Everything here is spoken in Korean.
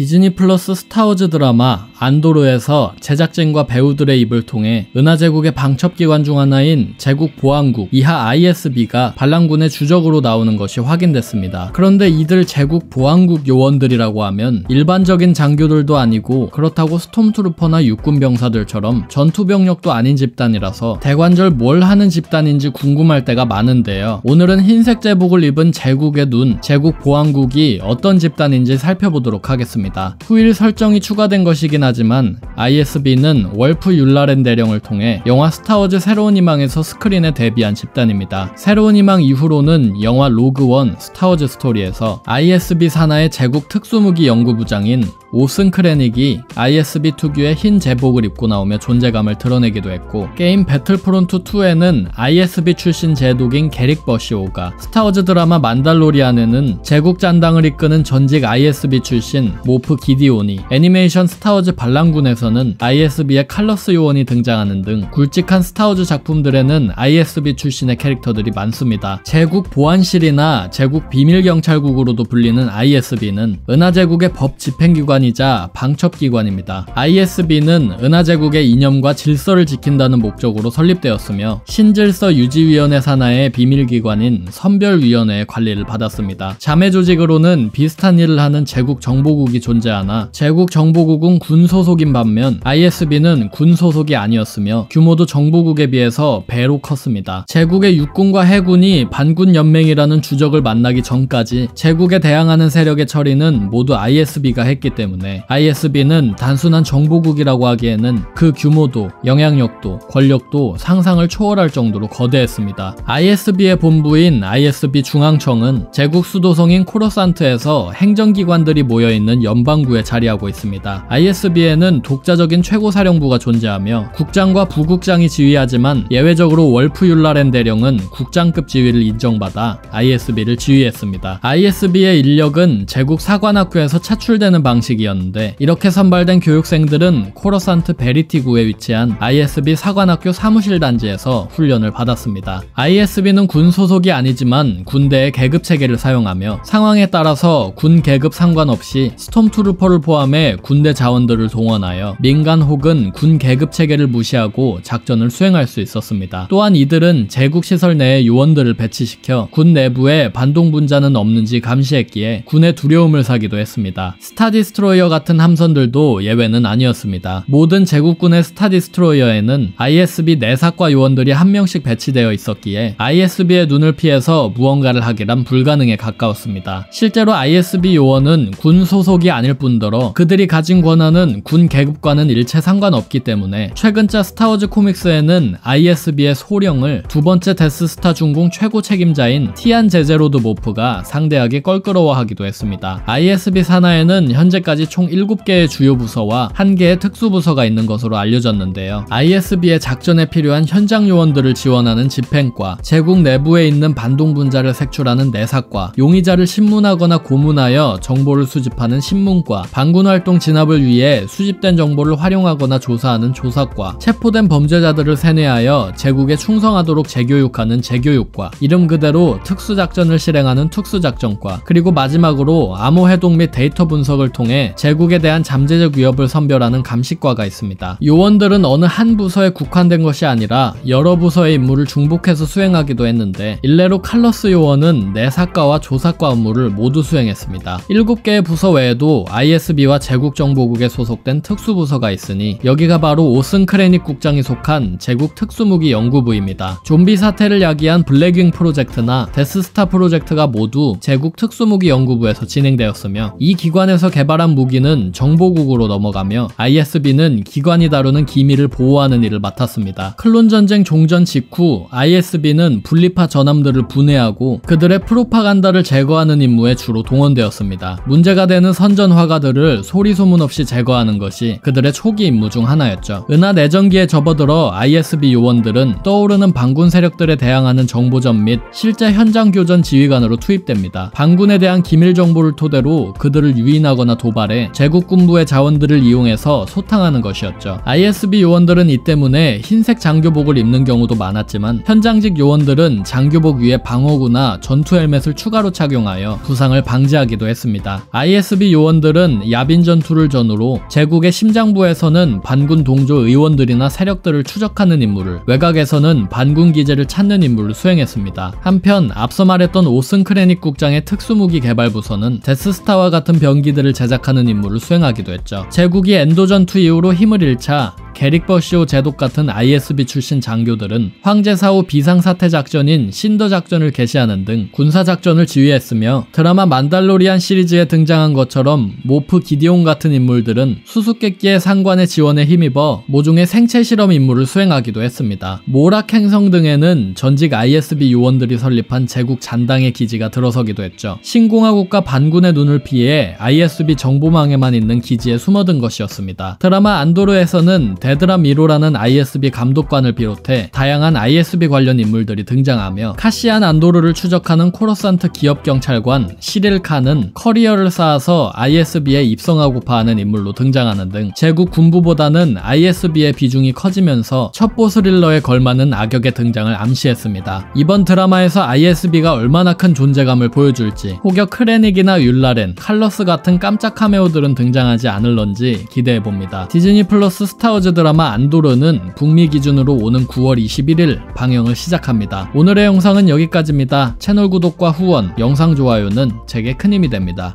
디즈니 플러스 스타워즈 드라마 안도르에서 제작진과 배우들의 입을 통해 은하제국의 방첩기관 중 하나인 제국보안국 이하 ISB가 반란군의 주적으로 나오는 것이 확인됐습니다. 그런데 이들 제국보안국 요원들이라고 하면 일반적인 장교들도 아니고 그렇다고 스톰트루퍼나 육군 병사들처럼 전투병력도 아닌 집단이라서 대관절 뭘 하는 집단인지 궁금할 때가 많은데요. 오늘은 흰색 제복을 입은 제국의 눈, 제국보안국이 어떤 집단인지 살펴보도록 하겠습니다. 후일 설정이 추가된 것이긴 하지만 ISB는 월프 율라렌 대령을 통해 영화 스타워즈 새로운 희망에서 스크린에 데뷔한 집단입니다. 새로운 희망 이후로는 영화 로그원 스타워즈 스토리에서 ISB 산하의 제국 특수무기 연구부장인 오슨 크레닉이 ISB 특유의 흰 제복을 입고 나오며 존재감을 드러내기도 했고, 게임 배틀프론트2에는 ISB 출신 제독인 게릭 버시오가, 스타워즈 드라마 만달로리안에는 제국 잔당을 이끄는 전직 ISB 출신 모프 기디온이, 애니메이션 스타워즈 반란군에서는 ISB의 칼러스 요원이 등장하는 등 굵직한 스타워즈 작품들에는 ISB 출신의 캐릭터들이 많습니다. 제국 보안실이나 제국 비밀경찰국으로도 불리는 ISB는 은하제국의 법 집행기관이자 방첩기관입니다. ISB는 은하제국의 이념과 질서를 지킨다는 목적으로 설립되었으며 신질서 유지위원회 산하의 비밀기관인 선별위원회의 관리를 받았습니다. 자매 조직으로는 비슷한 일을 하는 제국정보국이 존재하나 제국정보국은 군 소속인 반면 ISB는 군 소속이 아니었으며 규모도 정보국에 비해서 배로 컸습니다. 제국의 육군과 해군이 반군연맹이라는 주적을 만나기 전까지 제국에 대항하는 세력의 처리는 모두 ISB가 했기 때문에 ISB는 단순한 정보국이라고 하기에는 그 규모도 영향력도 권력도 상상을 초월할 정도로 거대했습니다. ISB의 본부인 ISB 중앙청은 제국 수도성인 코러산트에서 행정기관들이 모여있는 연방구에 자리하고 있습니다. ISB에는 독자적인 최고사령부가 존재하며 국장과 부국장이 지휘하지만 예외적으로 월프 율라렌 대령은 국장급 지위를 인정받아 ISB를 지휘했습니다. ISB의 인력은 제국 사관학교에서 차출되는 방식이었는데, 이렇게 선발된 교육생들은 코러산트 베리티구에 위치한 ISB 사관학교 사무실 단지에서 훈련을 받았습니다. ISB는 군 소속이 아니지만 군대의 계급 체계를 사용하며 상황에 따라서 군 계급 상관없이 스톰트루퍼를 포함해 군대 자원들을 동원하여 민간 혹은 군 계급 체계를 무시하고 작전을 수행할 수 있었습니다. 또한 이들은 제국 시설 내에 요원들을 배치시켜 군 내부에 반동분자는 없는지 감시했기에 군의 두려움을 사기도 했습니다. 스타디스트로이어 같은 함선들도 예외는 아니었습니다. 모든 제국군의 스타디스트로이어에는 ISB 내사과 요원들이 한 명씩 배치되어 있었기에 ISB의 눈을 피해서 무언가를 하기란 불가능에 가까웠습니다. 실제로 ISB 요원은 군 소속이 아닐 뿐더러 그들이 가진 권한은 군 계급과는 일체 상관없기 때문에 최근자 스타워즈 코믹스에는 ISB의 소령을 두 번째 데스스타 중공 최고 책임자인 티안 제제로드 모프가 상대하게 껄끄러워하기도 했습니다. ISB 산하에는 현재까지 총 7개의 주요 부서와 1개의 특수부서가 있는 것으로 알려졌는데요. ISB의 작전에 필요한 현장 요원들을 지원하는 집행과, 제국 내부에 있는 반동분자를 색출하는 내사과, 용의자를 신문하거나 고문하여 정보를 수집하는 신문과, 반군활동 진압을 위해 수집된 정보를 활용하거나 조사하는 조사과, 체포된 범죄자들을 세뇌하여 제국에 충성하도록 재교육하는 재교육과, 이름 그대로 특수작전을 실행하는 특수작전과, 그리고 마지막으로 암호 해독 및 데이터 분석을 통해 제국에 대한 잠재적 위협을 선별하는 감식과가 있습니다. 요원들은 어느 한 부서에 국한된 것이 아니라 여러 부서의 임무를 중복해서 수행하기도 했는데, 일례로 칼러스 요원은 내사과와 조사과 업무를 모두 수행했습니다. 7개의 부서 외에도 ISB와 제국정보국에 소속된 특수부서가 있으니 여기가 바로 오슨 크레닉 국장이 속한 제국 특수무기 연구부입니다. 좀비 사태를 야기한 블랙윙 프로젝트나 데스스타 프로젝트가 모두 제국 특수무기 연구부에서 진행되었으며, 이 기관에서 개발한 무기는 정보국으로 넘어가며 ISB는 기관이 다루는 기밀을 보호하는 일을 맡았습니다. 클론전쟁 종전 직후 ISB는 분리파 전함들을 분해하고 그들의 프로파간다를 제거하는 임무에 주로 동원되었습니다. 문제가 되는 선전 화가들을 소리 소문 없이 제거하는 것이 그들의 초기 임무 중 하나였죠. 은하 내전기에 접어들어 ISB 요원들은 떠오르는 반군 세력들에 대항하는 정보전 및 실제 현장 교전 지휘관으로 투입됩니다. 반군에 대한 기밀 정보를 토대로 그들을 유인하거나 도발하여 도발해 제국 군부의 자원들을 이용해서 소탕하는 것이었죠. ISB 요원들은 이 때문에 흰색 장교복을 입는 경우도 많았지만 현장직 요원들은 장교복 위에 방어구나 전투 헬멧을 추가로 착용하여 부상을 방지하기도 했습니다. ISB 요원들은 야빈 전투를 전후로 제국의 심장부에서는 반군 동조 의원들이나 세력들을 추적하는 임무를, 외곽에서는 반군 기지를 찾는 임무를 수행했습니다. 한편 앞서 말했던 오슨 크레닉 국장의 특수무기 개발부서는 데스스타와 같은 병기들을 제작하는 임무를 수행하기도 했죠. 제국이 엔도 전투 이후로 힘을 잃자 게릭 버시오 제독 같은 ISB 출신 장교들은 황제사후 비상사태 작전인 신더 작전을 개시하는 등 군사작전을 지휘했으며, 드라마 만달로리안 시리즈에 등장한 것처럼 모프 기디온 같은 인물들은 수수께끼의 상관의 지원에 힘입어 모종의 생체 실험 임무를 수행하기도 했습니다. 모락 행성 등에는 전직 ISB 요원들이 설립한 제국 잔당의 기지가 들어서기도 했죠. 신공화국과 반군의 눈을 피해 ISB 정보망에만 있는 기지에 숨어든 것이었습니다. 드라마 안도르에서는 데드라 미로라는 ISB 감독관을 비롯해 다양한 ISB 관련 인물들이 등장하며, 카시안 안도르를 추적하는 코러산트 기업경찰관 시릴 칸은 커리어를 쌓아서 ISB에 입성하고파 하는 인물로 등장하는 등 제국 군부보다는 ISB의 비중이 커지면서 첩보 스릴러에 걸맞는 악역의 등장을 암시했습니다. 이번 드라마에서 ISB가 얼마나 큰 존재감을 보여줄지, 혹여 크레닉이나 율라렌, 칼러스 같은 깜짝 카메오들은 등장하지 않을런지 기대해봅니다. 디즈니 플러스 스타워즈 드라마 안도르는 북미 기준으로 오는 9월 21일 방영을 시작합니다. 오늘의 영상은 여기까지입니다. 채널 구독과 후원, 영상 좋아요는 제게 큰 힘이 됩니다.